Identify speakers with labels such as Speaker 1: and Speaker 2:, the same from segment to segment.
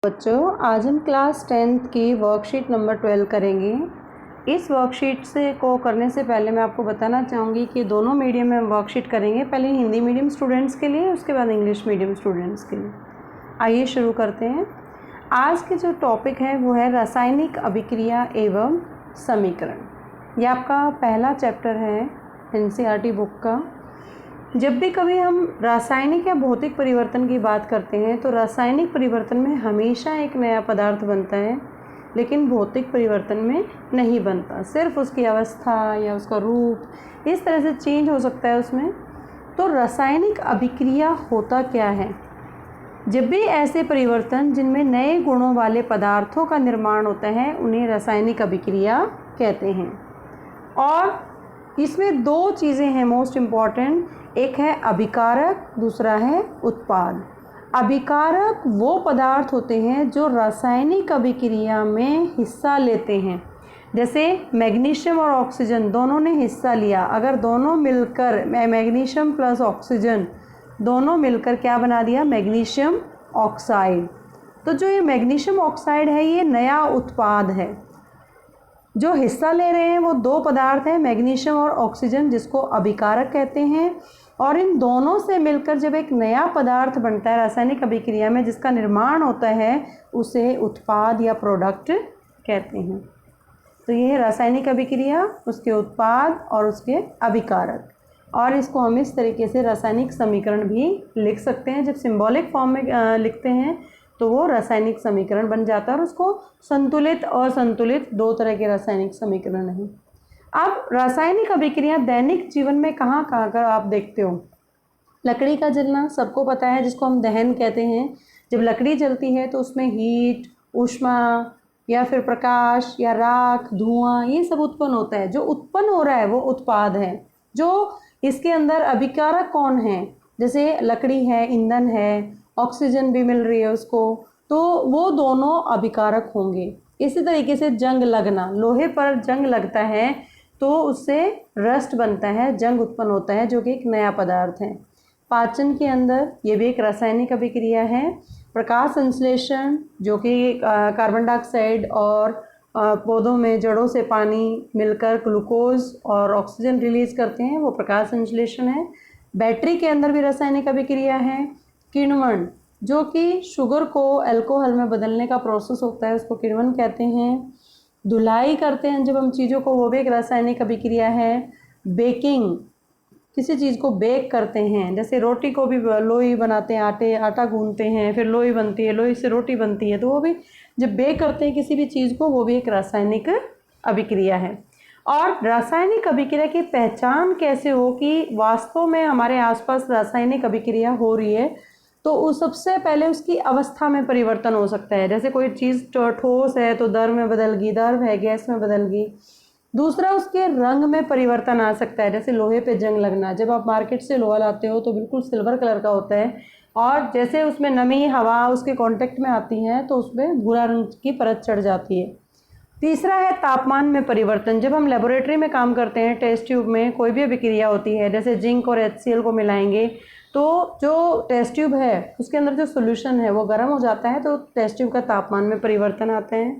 Speaker 1: बच्चों, आज हम क्लास 10th की वर्कशीट नंबर 12 करेंगे। इस वर्कशीट को करने से पहले मैं आपको बताना चाहूँगी कि दोनों मीडियम में हम वर्कशीट करेंगे। पहले हिंदी मीडियम स्टूडेंट्स के लिए, उसके बाद इंग्लिश मीडियम स्टूडेंट्स के लिए। आइए शुरू करते हैं। आज के जो टॉपिक है वो है रासायनिक अभिक्रिया एवं समीकरण। यह आपका पहला चैप्टर है NCERT बुक का। जब भी कभी हम रासायनिक या भौतिक परिवर्तन की बात करते हैं तो रासायनिक परिवर्तन में हमेशा एक नया पदार्थ बनता है, लेकिन भौतिक परिवर्तन में नहीं बनता। सिर्फ उसकी अवस्था या उसका रूप इस तरह से चेंज हो सकता है उसमें। तो रासायनिक अभिक्रिया होता क्या है? जब भी ऐसे परिवर्तन जिनमें नए गुणों वाले पदार्थों का निर्माण होता है उन्हें रासायनिक अभिक्रिया कहते हैं। और इसमें दो चीज़ें हैं मोस्ट इम्पॉर्टेंट, एक है अभिकारक, दूसरा है उत्पाद। अभिकारक वो पदार्थ होते हैं जो रासायनिक अभिक्रिया में हिस्सा लेते हैं। जैसे मैग्नीशियम और ऑक्सीजन दोनों ने हिस्सा लिया, अगर दोनों मिलकर मैग्नीशियम प्लस ऑक्सीजन दोनों मिलकर क्या बना दिया? Magnesium oxide. तो जो ये मैग्नीशियम ऑक्साइड है ये नया उत्पाद है। जो हिस्सा ले रहे हैं वो दो पदार्थ हैं, मैग्नीशियम और ऑक्सीजन, जिसको अभिकारक कहते हैं। और इन दोनों से मिलकर जब एक नया पदार्थ बनता है रासायनिक अभिक्रिया में जिसका निर्माण होता है उसे उत्पाद या प्रोडक्ट कहते हैं। तो ये है रासायनिक अभिक्रिया, उसके उत्पाद और उसके अभिकारक। और इसको हम इस तरीके से रासायनिक समीकरण भी लिख सकते हैं। जब सिंबॉलिक फॉर्म में लिखते हैं तो वो रासायनिक समीकरण बन जाता है। और उसको संतुलित और असंतुलित दो तरह के रासायनिक समीकरण हैं। अब रासायनिक अभिक्रिया दैनिक जीवन में कहाँ कहाँ का आप देखते हो? लकड़ी का जलना सबको पता है, जिसको हम दहन कहते हैं। जब लकड़ी जलती है तो उसमें हीट, ऊष्मा या फिर प्रकाश या राख, धुआं, ये सब उत्पन्न होता है। जो उत्पन्न हो रहा है वो उत्पाद है। जो इसके अंदर अभिकारक कौन है? जैसे लकड़ी है, ईंधन है, ऑक्सीजन भी मिल रही है उसको, तो वो दोनों अभिकारक होंगे। इसी तरीके से जंग लगना, लोहे पर जंग लगता है तो उससे रस्ट बनता है, जंग उत्पन्न होता है, जो कि एक नया पदार्थ है। पाचन के अंदर ये भी एक रासायनिक अभिक्रिया है। प्रकाश संश्लेषण, जो कि कार्बन डाइऑक्साइड और पौधों में जड़ों से पानी मिलकर ग्लूकोज और ऑक्सीजन रिलीज करते हैं, वो प्रकाश संश्लेषण है। बैटरी के अंदर भी रासायनिक अभिक्रिया है। किण्वन, जो कि शुगर को अल्कोहल में बदलने का प्रोसेस होता है, उसको किण्वन कहते हैं। धुलाई करते हैं जब हम चीज़ों को, वो भी एक रासायनिक अभिक्रिया है। बेकिंग, किसी चीज़ को बेक करते हैं, जैसे रोटी को भी लोई बनाते हैं, आटा गूंथते हैं, फिर लोई बनती है, लोई से रोटी बनती है, तो वो भी जब बेक करते हैं किसी भी चीज़ को, वो भी एक रासायनिक अभिक्रिया है। और रासायनिक अभिक्रिया की पहचान कैसे हो कि वास्तव में हमारे आसपास रासायनिक अभिक्रिया हो रही है? तो उस सबसे पहले उसकी अवस्था में परिवर्तन हो सकता है। जैसे कोई चीज़ ठोस है तो द्रव में बदल गई, द्रव है गैस में बदल गई। दूसरा, उसके रंग में परिवर्तन आ सकता है। जैसे लोहे पे जंग लगना, जब आप मार्केट से लोहा लाते हो तो बिल्कुल सिल्वर कलर का होता है, और जैसे उसमें नमी, हवा उसके कांटेक्ट में आती है तो उसमें भूरा रंग की परत चढ़ जाती है। तीसरा है तापमान में परिवर्तन। जब हम लेबोरेटरी में काम करते हैं, टेस्ट ट्यूब में कोई भी अभिक्रिया होती है, जैसे जिंक और HCl को मिलाएंगे तो जो टेस्ट ट्यूब है उसके अंदर जो सोल्यूशन है वो गर्म हो जाता है, तो टेस्ट ट्यूब का तापमान में परिवर्तन आता है।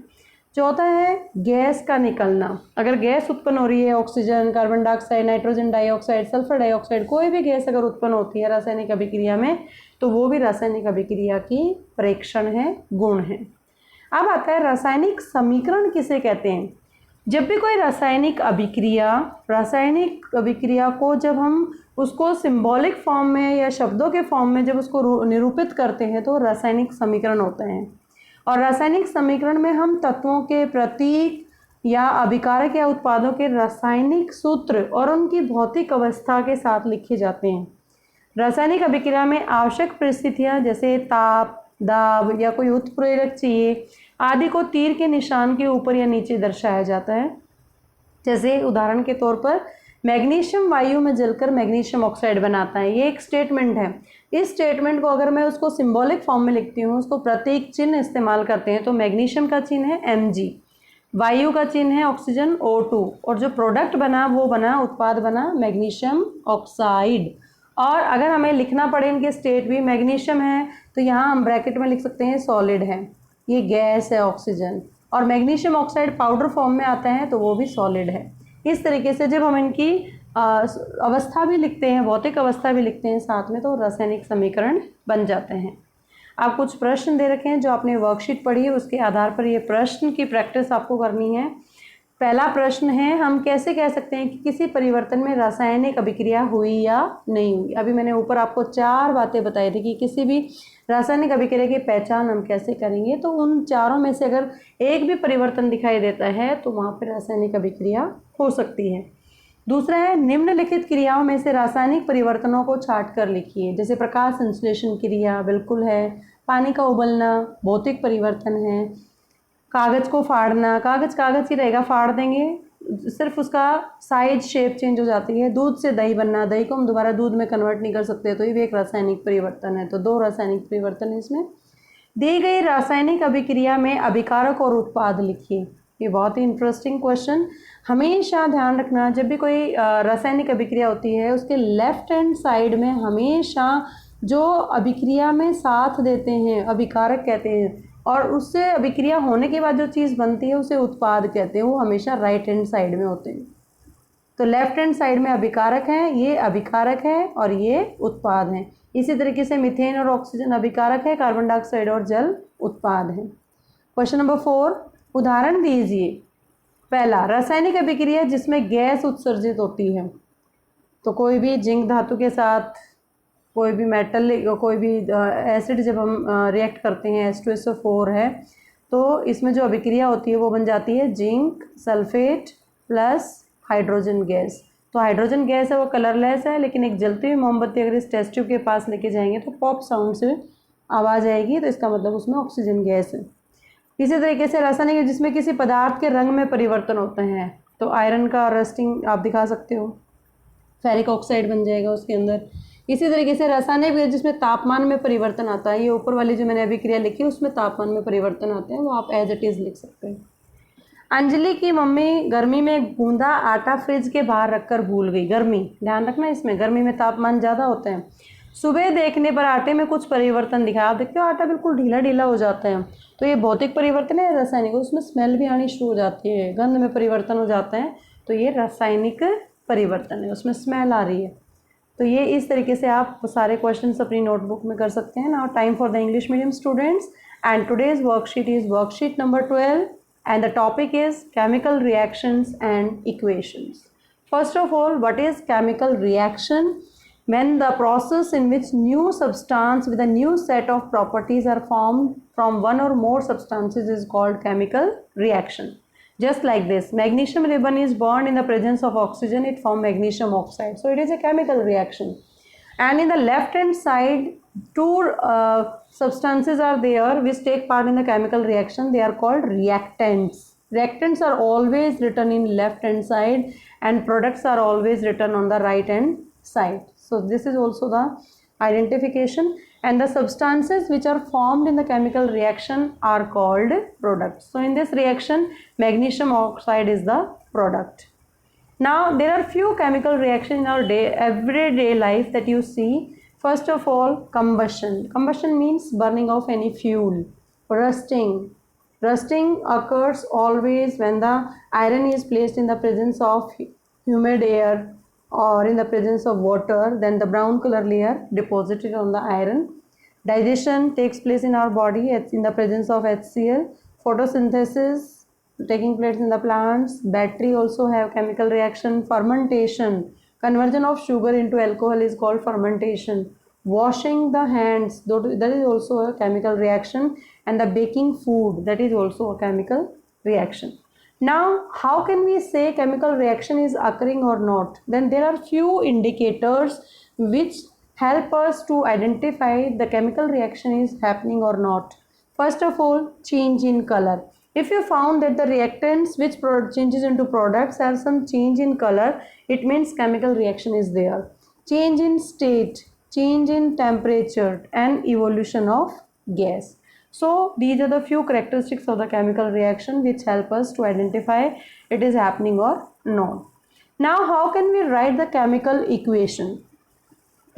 Speaker 1: चौथा है गैस का निकलना। अगर गैस उत्पन्न हो रही है, oxygen, carbon dioxide, nitrogen dioxide, sulphur dioxide, कोई भी गैस अगर उत्पन्न होती है रासायनिक अभिक्रिया में, तो वो भी रासायनिक अभिक्रिया की प्रेक्षण है, गुण है। अब आता है रासायनिक समीकरण किसे कहते हैं? जब भी कोई रासायनिक अभिक्रिया को जब हम उसको सिंबॉलिक फॉर्म में या शब्दों के फॉर्म में जब उसको निरूपित करते हैं तो रासायनिक समीकरण होता है। और रासायनिक समीकरण में हम तत्वों के प्रतीक या अभिकारक या उत्पादों के रासायनिक सूत्र और उनकी भौतिक अवस्था के साथ लिखे जाते हैं। रासायनिक अभिक्रिया में आवश्यक परिस्थितियाँ जैसे ताप, दाब या कोई उत्प्रेरक चाहिए आदि को तीर के निशान के ऊपर या नीचे दर्शाया जाता है। जैसे उदाहरण के तौर पर मैग्नीशियम वायु में जलकर मैग्नीशियम ऑक्साइड बनाता है, ये एक स्टेटमेंट है। इस स्टेटमेंट को अगर मैं उसको सिंबॉलिक फॉर्म में लिखती हूँ, उसको प्रतीक चिन्ह इस्तेमाल करते हैं, तो मैग्नीशियम का चिन्ह है Mg, वायु का चिन्ह है ऑक्सीजन O2, और जो प्रोडक्ट बना वो बना, उत्पाद बना मैग्नीशियम ऑक्साइड। और अगर हमें लिखना पड़े इनके स्टेट भी, मैग्नीशियम है तो यहाँ हम ब्रैकेट में लिख सकते हैं सॉलिड है, ये गैस है ऑक्सीजन, और मैग्नीशियम ऑक्साइड पाउडर फॉर्म में आता है तो वो भी सॉलिड है। इस तरीके से जब हम इनकी अवस्था भी लिखते हैं, भौतिक अवस्था भी लिखते हैं साथ में, तो रासायनिक समीकरण बन जाते हैं। आप कुछ प्रश्न दे रखे हैं जो आपने वर्कशीट पढ़ी है, उसके आधार पर ये प्रश्न की प्रैक्टिस आपको करनी है। पहला प्रश्न है, हम कैसे कह सकते हैं कि किसी परिवर्तन में रासायनिक अभिक्रिया हुई या नहीं हुई। अभी मैंने ऊपर आपको 4 बातें बताई थी कि किसी भी रासायनिक अभिक्रिया की पहचान हम कैसे करेंगे, तो उन चारों में से अगर एक भी परिवर्तन दिखाई देता है तो वहाँ पर रासायनिक अभिक्रिया हो सकती है। दूसरा है, निम्नलिखित क्रियाओं में से रासायनिक परिवर्तनों को छांट कर लिखिए। जैसे प्रकाश संश्लेषण क्रिया बिल्कुल है, पानी का उबलना भौतिक परिवर्तन है, कागज़ को फाड़ना, कागज़ ही रहेगा, फाड़ देंगे सिर्फ उसका साइज शेप चेंज हो जाती है। दूध से दही बनना, दही को हम दोबारा दूध में कन्वर्ट नहीं कर सकते, तो ये भी एक रासायनिक परिवर्तन है। तो 2 रासायनिक परिवर्तन है इसमें। दी गई रासायनिक अभिक्रिया में अभिकारक और उत्पाद लिखिए। ये बहुत ही इंटरेस्टिंग क्वेश्चन। हमेशा ध्यान रखना, जब भी कोई रासायनिक अभिक्रिया होती है उसके लेफ्ट हैंड साइड में हमेशा जो अभिक्रिया में साथ देते हैं अभिकारक कहते हैं, और उससे अभिक्रिया होने के बाद जो चीज़ बनती है उसे उत्पाद कहते हैं, वो हमेशा राइट हैंड साइड में होते हैं। तो लेफ्ट हैंड साइड में अभिकारक हैं, ये अभिकारक है और ये उत्पाद हैं। इसी तरीके से मीथेन और ऑक्सीजन अभिकारक है, कार्बन डाइऑक्साइड और जल उत्पाद हैं। क्वेश्चन नंबर 4, उदाहरण दीजिए। पहला, रासायनिक अभिक्रिया जिसमें गैस उत्सर्जित होती है। तो कोई भी जिंक धातु के साथ कोई भी मेटल, कोई भी एसिड जब हम रिएक्ट करते हैं, H2SO4 है, तो इसमें जो अभिक्रिया होती है वो बन जाती है zinc sulphate plus hydrogen gas. तो हाइड्रोजन गैस है वो कलरलेस है, लेकिन एक जलती हुई मोमबत्ती अगर इस टेस्ट ट्यूब के पास लेके जाएंगे तो पॉप साउंड से आवाज़ आएगी, तो इसका मतलब उसमें ऑक्सीजन गैस है। इसी तरीके से रासायनिक जिसमें किसी पदार्थ के रंग में परिवर्तन होते हैं, तो आयरन का रस्टिंग आप दिखा सकते हो, फेरिक ऑक्साइड बन जाएगा उसके अंदर। इसी तरीके से रासायनिक जिसमें तापमान में परिवर्तन आता है, ये ऊपर वाली जो मैंने अभिक्रिया लिखी है उसमें तापमान में परिवर्तन आते हैं, वो आप एज इट इज़ लिख सकते हैं। अंजलि की मम्मी गर्मी में गूंदा आटा फ्रिज के बाहर रखकर भूल गई। गर्मी, ध्यान रखना इसमें, गर्मी में तापमान ज़्यादा होता है। सुबह देखने पर आटे में कुछ परिवर्तन दिखा। आप देखते हो आटा बिल्कुल ढीला ढीला हो जाता है, तो ये भौतिक परिवर्तन है, रासायनिक। उसमें स्मेल भी आनी शुरू हो जाती है, गंध में परिवर्तन हो जाता है, तो ये रासायनिक परिवर्तन है, उसमें स्मेल आ रही है। तो ये इस तरीके से आप सारे क्वेश्चंस अपनी नोटबुक में कर सकते हैं। Now time for the English medium students, and today's worksheet is worksheet number 12 and the topic is chemical reactions and equations. First of all, what is chemical reaction? When the process in which new substance with a new set of properties are formed from one or more substances is called chemical reaction. Just like this, magnesium ribbon is burned in the presence of oxygen, it forms magnesium oxide. So it is a chemical reaction. And in the left hand side, 2 substances are there which take part in the chemical reaction. They are called reactants. Reactants are always written in left hand side and products are always written on the right hand side. So this is also the identification, and the substances which are formed in the chemical reaction are called products. So in this reaction, magnesium oxide is the product. Now there are few chemical reactions in our everyday life that you see. First of all, combustion. Combustion means burning of any fuel. Rusting. Rusting occurs always when the iron is placed in the presence of humid air or in the presence of water, then the brown color layer deposited on the iron. Digestion takes place in our body in the presence of HCl. Photosynthesis taking place in the plants. Battery also have chemical reaction. Fermentation, conversion of sugar into alcohol is called fermentation. Washing the hands, that is also a chemical reaction. And the baking food, that is also a chemical reaction. Now how can we say chemical reaction is occurring or not? Then there are few indicators which help us to identify the chemical reaction is happening or not. First of all, change in color. If you found that the reactants which changes into products have some change in color, it means chemical reaction is there. Change in state, change in temperature and evolution of gas. So these are the few characteristics of the chemical reaction which help us to identify it is happening or not. Now how can we write the chemical equation?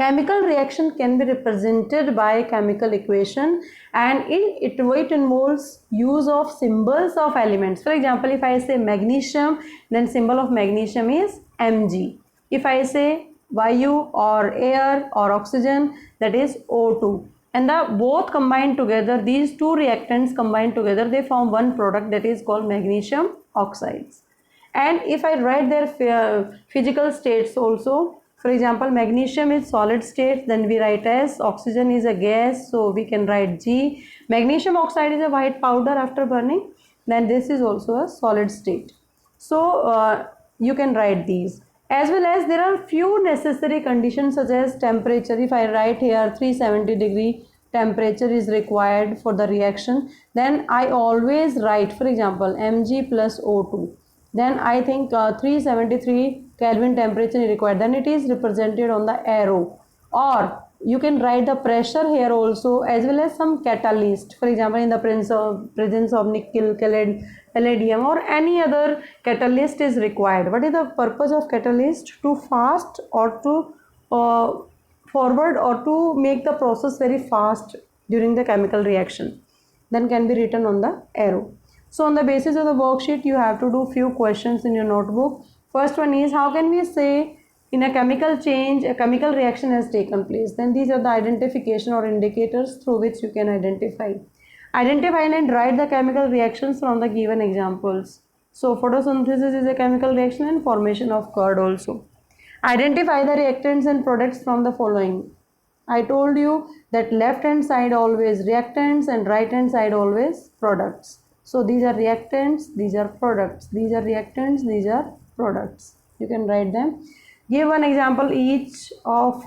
Speaker 1: Chemical reaction can be represented by chemical equation, and it involves use of symbols of elements. For example, if I say magnesium, then symbol of magnesium is Mg. If I say Vayu or air or oxygen, that is O2. And the both combined together, these two reactants combined together, they form one product that is called magnesium oxides. And if I write their physical states also, for example, magnesium is solid state, then we write as, oxygen is a gas, so we can write G. Magnesium oxide is a white powder after burning, then this is also a solid state. So you can write these. As well as there are few necessary conditions such as temperature. If I write here 370-degree temperature is required for the reaction, then I always write, for example, Mg plus O2. Then I think 373 Kelvin temperature is required, then it is represented on the arrow. Or you can write the pressure here also, as well as some catalyst, for example, in the presence of nickel, palladium or any other catalyst is required. What is the purpose of catalyst? To fast or to forward or to make the process very fast during the chemical reaction, then can be written on the arrow. So on the basis of the worksheet, you have to do few questions in your notebook. First one is, how can we say in a chemical change, a chemical reaction has taken place? Then these are the identification or indicators through which you can identify. Identify and write the chemical reactions from the given examples. So photosynthesis is a chemical reaction and formation of curd also. Identify the reactants and products from the following. I told you that left hand side always reactants and right hand side always products. So these are reactants, these are products, these are reactants, these are products. You can write them. Give one example each of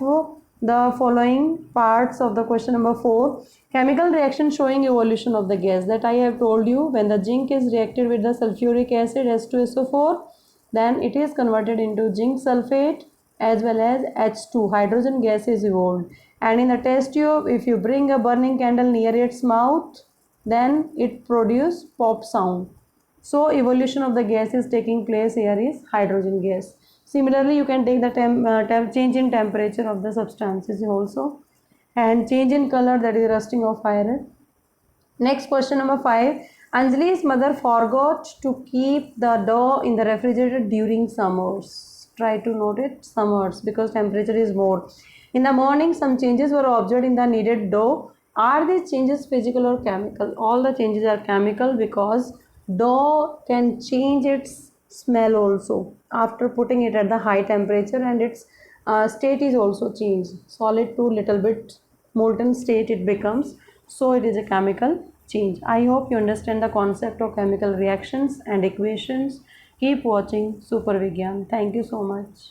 Speaker 1: the following parts of the question number 4. Chemical reaction showing evolution of the gas. That I have told you, when the zinc is reacted with the sulfuric acid H2SO4, then it is converted into zinc sulfate as well as H2, hydrogen gas is evolved. And in the test tube, if you bring a burning candle near its mouth, then it produces pop sound. So evolution of the gas is taking place here is hydrogen gas. Similarly, you can take the change in temperature of the substances also, and change in color, that is rusting of iron. Next, question number 5. Anjali's mother forgot to keep the dough in the refrigerator during summers. Try to note it, summers, because temperature is more. In the morning, some changes were observed in the kneaded dough. Are these changes physical or chemical? All the changes are chemical, because dough can change its smell also after putting it at the high temperature, and its state is also changed. Solid to little bit molten state it becomes. So it is a chemical change. I hope you understand the concept of chemical reactions and equations. Keep watching Super Vigyan. Thank you so much.